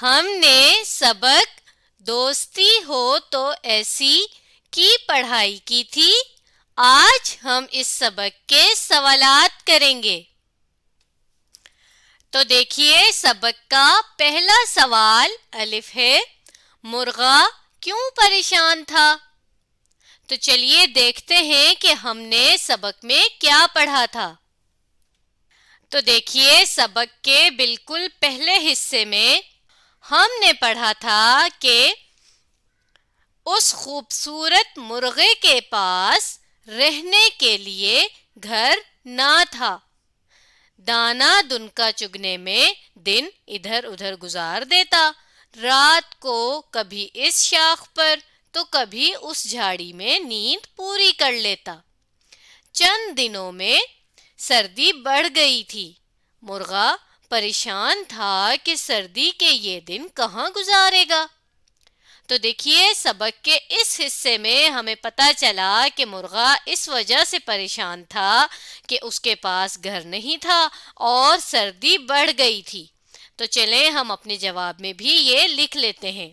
ہم نے سبق دوستی ہو تو ایسی کی پڑھائی کی تھی۔ آج ہم اس سبق کے سوالات کریں گے۔ تو دیکھیے سبق کا پہلا سوال الف ہے، مرغا کیوں پریشان تھا؟ تو چلیے دیکھتے ہیں کہ ہم نے سبق میں کیا پڑھا تھا۔ تو دیکھیے سبق کے بالکل پہلے حصے میں ہم نے پڑھا تھا کہ اس خوبصورت مرغے کے پاس رہنے کے لیے گھر نہ تھا۔ دانا دن کا چگنے میں دن ادھر ادھر گزار دیتا، رات کو کبھی اس شاخ پر تو کبھی اس جھاڑی میں نیند پوری کر لیتا۔ چند دنوں میں سردی بڑھ گئی تھی۔ مرغا پریشان تھا کہ سردی کے یہ دن کہاں گزارے گا۔ تو دیکھیے سبق کے اس حصے میں ہمیں پتہ چلا کہ مرغا اس وجہ سے پریشان تھا کہ اس کے پاس گھر نہیں تھا اور سردی بڑھ گئی تھی۔ تو چلیں ہم اپنے جواب میں بھی یہ لکھ لیتے ہیں۔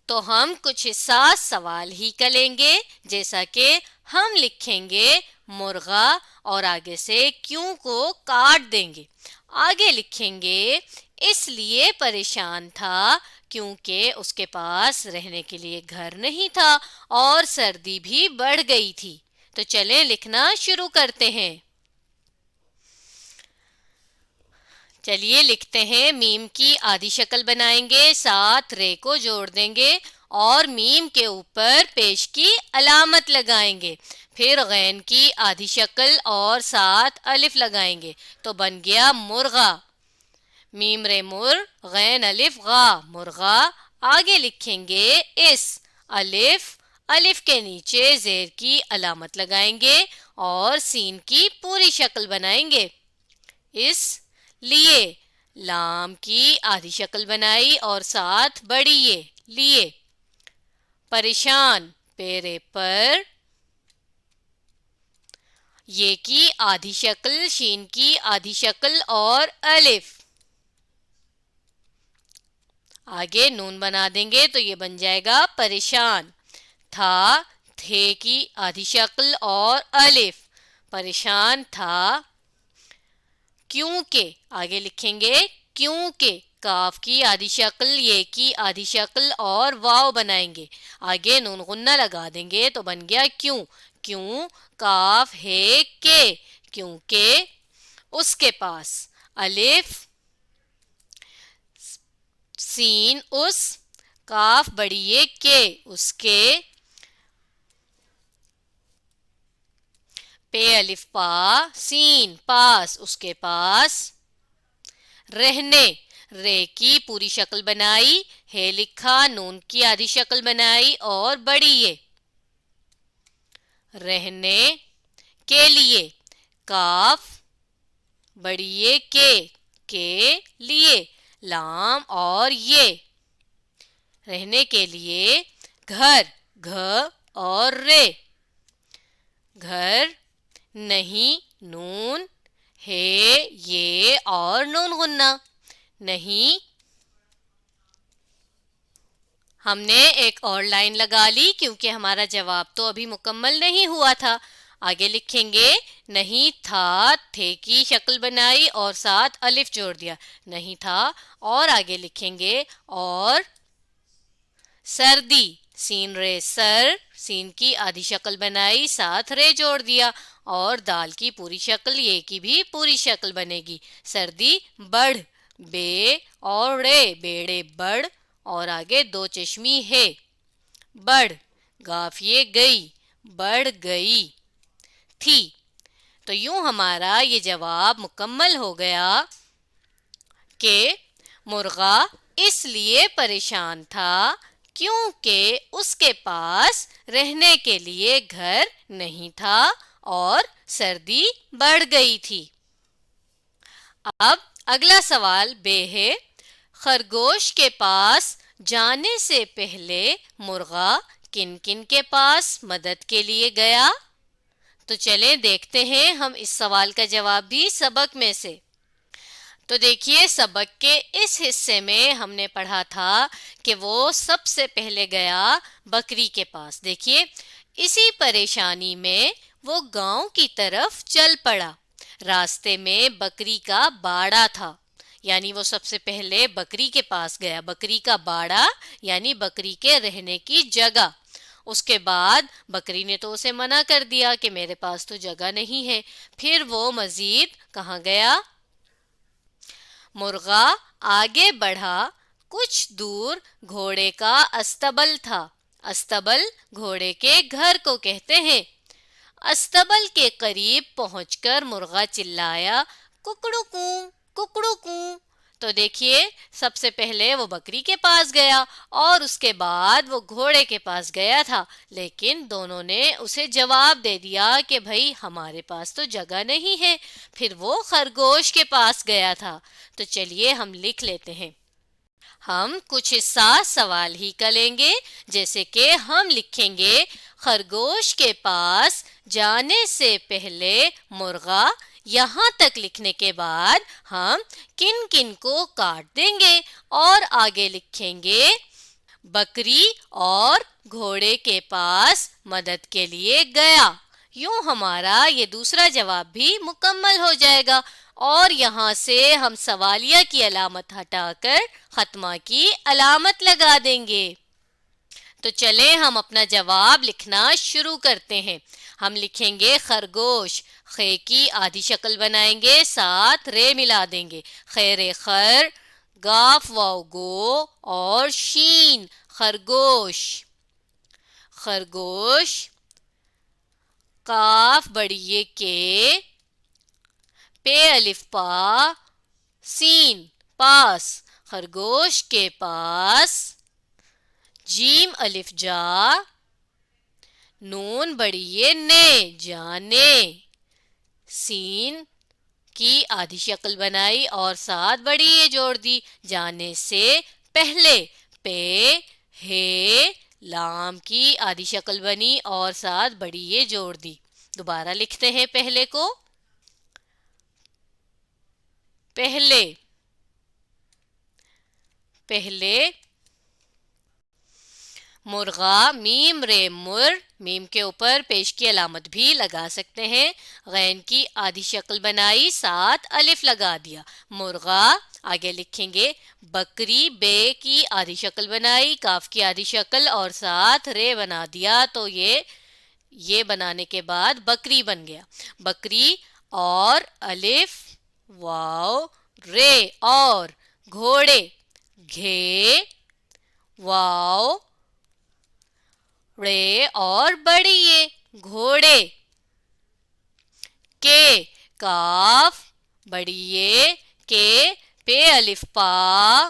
تو ہم کچھ حساس سوال ہی کریں گے، جیسا کہ ہم لکھیں گے مرغا اور آگے سے کیوں کو کاٹ دیں گے۔ آگے لکھیں گے اس لیے پریشان تھا کیونکہ اس کے پاس رہنے کے لیے گھر نہیں تھا اور سردی بھی بڑھ گئی تھی۔ تو چلیں لکھنا شروع کرتے ہیں۔ چلیے لکھتے ہیں، میم کی آدھی شکل بنائیں گے، ساتھ رے کو جوڑ دیں گے اور میم کے اوپر پیش کی علامت لگائیں گے، پھر غین کی آدھی شکل اور ساتھ الف لگائیں گے تو بن گیا مرغا۔ میم رے مر، غین الف غا، مرغا۔ آگے لکھیں گے اس، الف کے نیچے زیر کی علامت لگائیں گے اور سین کی پوری شکل بنائیں گے، اس لیے۔ لام کی آدھی شکل بنائی اور ساتھ بڑی یہ، لیے۔ پریشان، پیرے پر، یہ کی آدھی شکل، شین کی آدھی شکل اور الف۔ آگے نون بنا دیں گے تو یہ بن جائے گا پریشان۔ تھا، تھے کی آدھی شکل اور الف، پریشان تھا کیونکہ۔ آگے لکھیں گے کیونکہ، کاف کی آدھی شکل، یہ کی آدھی شکل اور واو بنائیں گے، آگے نون غنہ لگا دیں گے تو بن گیا کیوں۔ کیوں، کاف ہے کہ، کیونکہ اس کے پاس، الف سین اس، کاف بڑی یہ کہ، اس کے، پے الف پا، سین پاس، اس کے پاس، رہنے، رے کی پوری شکل بنائی، ہے لکھا، نون کی آدھی شکل بنائی اور بڑی یہ، رہنے کے لیے، کاف بڑی یہ کے لیے، لام اور یہ، رہنے کے لیے، گھر، گھ اور رے، گھر نہیں، نون ہے یہ اور نون غنہ، نہیں۔ ہم نے ایک اور لائن لگا لی کیونکہ ہمارا جواب تو ابھی مکمل نہیں ہوا تھا۔ آگے لکھیں گے نہیں تھا، تھے کی شکل بنائی اور ساتھ الف جوڑ دیا، نہیں تھا، اور آگے لکھیں گے اور سردی، سین رے سر، سین کی آدھی شکل بنائی، ساتھ رے جوڑ دیا اور دال کی پوری شکل، یہ کی بھی پوری شکل بنے گی، سردی بڑھ، بے اور رے، بیڑے بڑھ، اور آگے دو چشمی ہے، بڑھ، گاف یہ گئی، بڑھ گئی تھی۔ تو یوں ہمارا یہ جواب مکمل ہو گیا کہ مرغا اس لیے پریشان تھا کیونکہ اس کے پاس رہنے کے لیے گھر نہیں تھا اور سردی بڑھ گئی تھی۔ اب اگلا سوال بے ہے، خرگوش کے پاس جانے سے پہلے مرغا کن کن کے پاس مدد کے لیے گیا؟ تو چلیں دیکھتے ہیں ہم اس سوال کا جواب بھی سبق میں سے۔ تو دیکھیے سبق کے اس حصے میں ہم نے پڑھا تھا کہ وہ سب سے پہلے گیا بکری کے پاس. دیکھیے اسی پریشانی میں وہ گاؤں کی طرف چل پڑا. راستے میں بکری کا باڑا تھا، یعنی وہ سب سے پہلے بکری کے پاس گیا. بکری کا باڑا یعنی بکری کے رہنے کی جگہ. اس کے بعد بکری نے تو اسے منع کر دیا کہ میرے پاس تو جگہ نہیں ہے. پھر وہ مزید کہاں گیا؟ مرغا آگے بڑھا. کچھ دور گھوڑے کا استبل تھا. استبل گھوڑے کے گھر کو کہتے ہیں. استبل کے قریب پہنچ کر مرغا چلایا، ککڑو کوں ککڑو کوں. تو دیکھیے سب سے پہلے وہ بکری کے پاس گیا اور اس کے بعد وہ گھوڑے کے پاس گیا تھا، لیکن دونوں نے اسے جواب دے دیا کہ بھائی ہمارے پاس تو جگہ نہیں ہے. پھر وہ خرگوش کے پاس گیا تھا. تو چلیے ہم لکھ لیتے ہیں. ہم کچھ حصہ سوال ہی کا لیں گے، جیسے کہ ہم لکھیں گے خرگوش کے پاس جانے سے پہلے مرغا. یہاں تک لکھنے کے بعد ہم کن کن کو کاٹ دیں گے اور آگے لکھیں گے بکری اور گھوڑے کے پاس مدد کے لیے گیا. یوں ہمارا یہ دوسرا جواب بھی مکمل ہو جائے گا اور یہاں سے ہم سوالیہ کی علامت ہٹا کر ختمہ کی علامت لگا دیں گے. تو چلیں ہم اپنا جواب لکھنا شروع کرتے ہیں. ہم لکھیں گے خرگوش. خے کی آدھی شکل بنائیں گے، ساتھ رے ملا دیں گے. خیر خر، گاف واو گو اور شین خرگوش. خرگوش. کاف بڑی کے، پے الف پا، سین پاس. خرگوش کے پاس. جیم الف جا، نون بڑی نے جانے. سین کی آدھی شکل بنائی اور ساتھ بڑی جوڑ دی. جانے سے پہلے پے ہے، لام کی آدھی شکل بنی اور ساتھ بڑی جوڑ دی. دوبارہ لکھتے ہیں پہلے کو. پہلے پہلے مرغا. میم رے مر، میم کے اوپر پیش کی علامت بھی لگا سکتے ہیں. غین کی آدھی شکل بنائی، ساتھ الف لگا دیا. مرغا. آگے لکھیں گے بکری. بے کی آدھی شکل بنائی، کاف کی آدھی شکل اور ساتھ رے بنا دیا. تو یہ بنانے کے بعد بکری بن گیا. بکری اور الف واو رے اور گھوڑے. گھے واو رے اور بڑی گھوڑے. کے کاف بڑی کے، پے الف پا،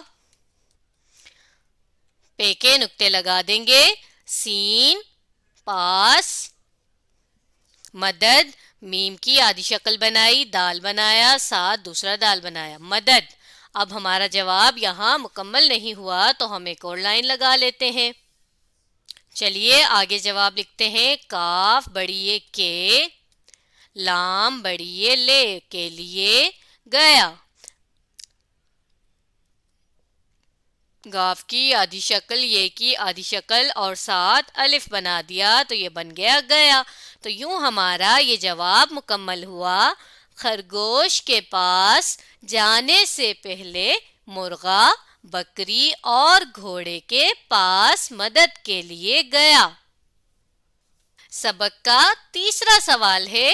پے کے نقطے لگا دیں گے. سین پاس. مدد. میم کی آدھی شکل بنائی، دال بنایا، ساتھ دوسرا دال بنایا. مدد. اب ہمارا جواب یہاں مکمل نہیں ہوا تو ہم ایک اور لائن لگا لیتے ہیں. چلیے آگے جواب لکھتے ہیں. کاف بڑی کے، لام بڑی لے کے لیے گیا. گاف کی آدھی شکل، یہ کی آدھی شکل اور ساتھ الف بنا دیا تو یہ بن گیا گیا. تو یوں ہمارا یہ جواب مکمل ہوا. خرگوش کے پاس جانے سے پہلے مرغا بکری اور گھوڑے کے پاس مدد کے لیے گیا. سبق کا تیسرا سوال ہے،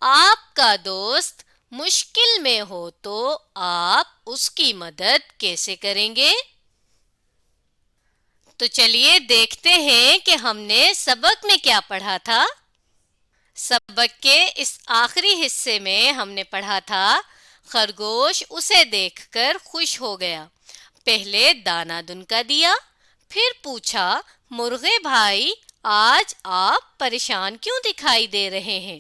آپ کا دوست مشکل میں ہو تو آپ اس کی مدد کیسے کریں گے؟ تو چلیے دیکھتے ہیں کہ ہم نے سبق میں کیا پڑھا تھا. سبق کے اس آخری حصے میں ہم نے پڑھا تھا خرگوش اسے دیکھ کر خوش ہو گیا. پہلے دانہ دن کا دیا، پھر پوچھا مرغے بھائی آج آپ پریشان کیوں دکھائی دے رہے ہیں؟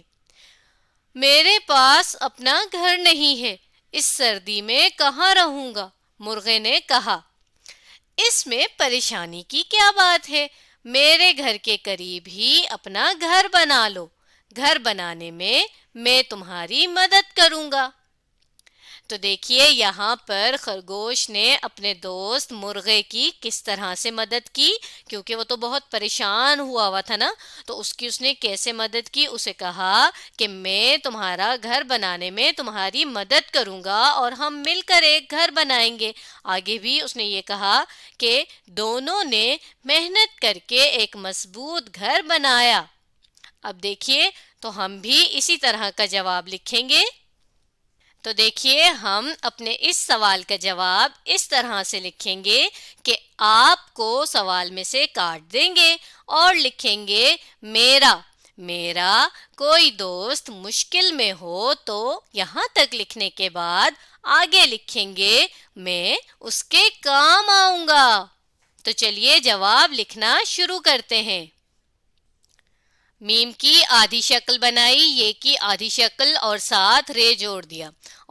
میرے پاس اپنا گھر نہیں ہے، اس سردی میں کہاں رہوں گا، مرغے نے کہا. اس میں پریشانی کی کیا بات ہے؟ میرے گھر کے قریب ہی اپنا گھر بنا لو، گھر بنانے میں تمہاری مدد کروں گا. تو دیکھیے یہاں پر خرگوش نے اپنے دوست مرغے کی کس طرح سے مدد کی، کیونکہ وہ تو بہت پریشان ہوا تھا نا، تو اس نے کیسے مدد کی؟ اسے کہا کہ میں تمہارا گھر بنانے میں تمہاری مدد کروں گا اور ہم مل کر ایک گھر بنائیں گے۔ آگے بھی اس نے یہ کہا کہ دونوں نے محنت کر کے ایک مضبوط گھر بنایا۔ اب دیکھیے تو ہم بھی اسی طرح کا جواب لکھیں گے۔ تو دیکھیے ہم اپنے اس سوال کا جواب اس طرح سے لکھیں گے کہ آپ کو سوال میں سے کاٹ دیں گے اور لکھیں گے میرا کوئی دوست مشکل میں ہو، تو یہاں تک لکھنے کے بعد آگے لکھیں گے میں اس کے کام آؤں گا۔ تو چلیے جواب لکھنا شروع کرتے ہیں۔ میم کی آدھی شکل بنائی، یہ کی آدھی شکل اور ساتھ رے جوڑ دیا،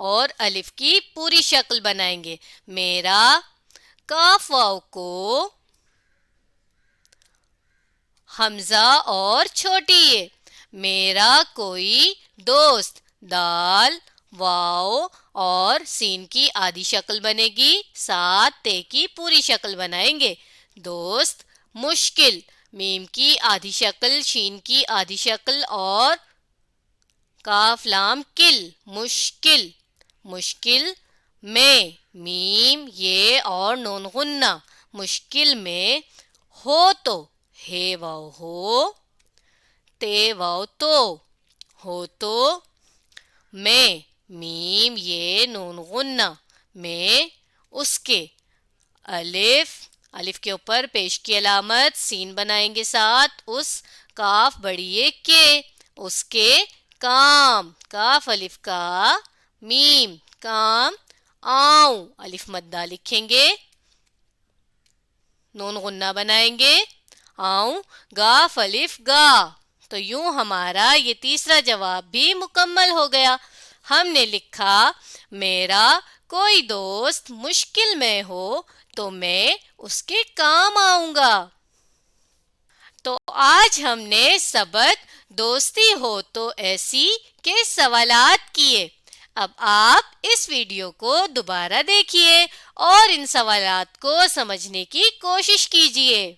اور الف کی پوری شکل بنائیں گے۔ میرا، کاف واو کو حمزہ اور چھوٹی یہ، میرا کوئی دوست، دال واو اور سین کی آدھی شکل بنے گی، ساتھ تے کی پوری شکل بنائیں گے۔ دوست، مشکل، میم کی آدھی شکل، شین کی آدھی شکل اور کاف لام کل، مشکل، مشکل میں، میم یہ اور نون غنہ، مشکل میں، ہو تو، ہے واو ہو، تے واو تو، ہو تو میں، میم یہ نون غنہ، میں اس کے، الف کے اوپر پیش کی علامت سین بنائیں گے، ساتھ اس، کاف بڑی کے، اس کے کام، کاف الف کا میم، کام، آؤں، الف مدہ لکھیں گے، نون غنہ بنائیں گے، آؤں، گاف الف گا۔ تو یوں ہمارا یہ تیسرا جواب بھی مکمل ہو گیا۔ ہم نے لکھا میرا کوئی دوست مشکل میں ہو تو میں اس کے کام آؤں گا۔ تو آج ہم نے سبق دوستی ہو تو ایسی کے سوالات کیے۔ اب آپ اس ویڈیو کو دوبارہ دیکھیے اور ان سوالات کو سمجھنے کی کوشش کیجیے۔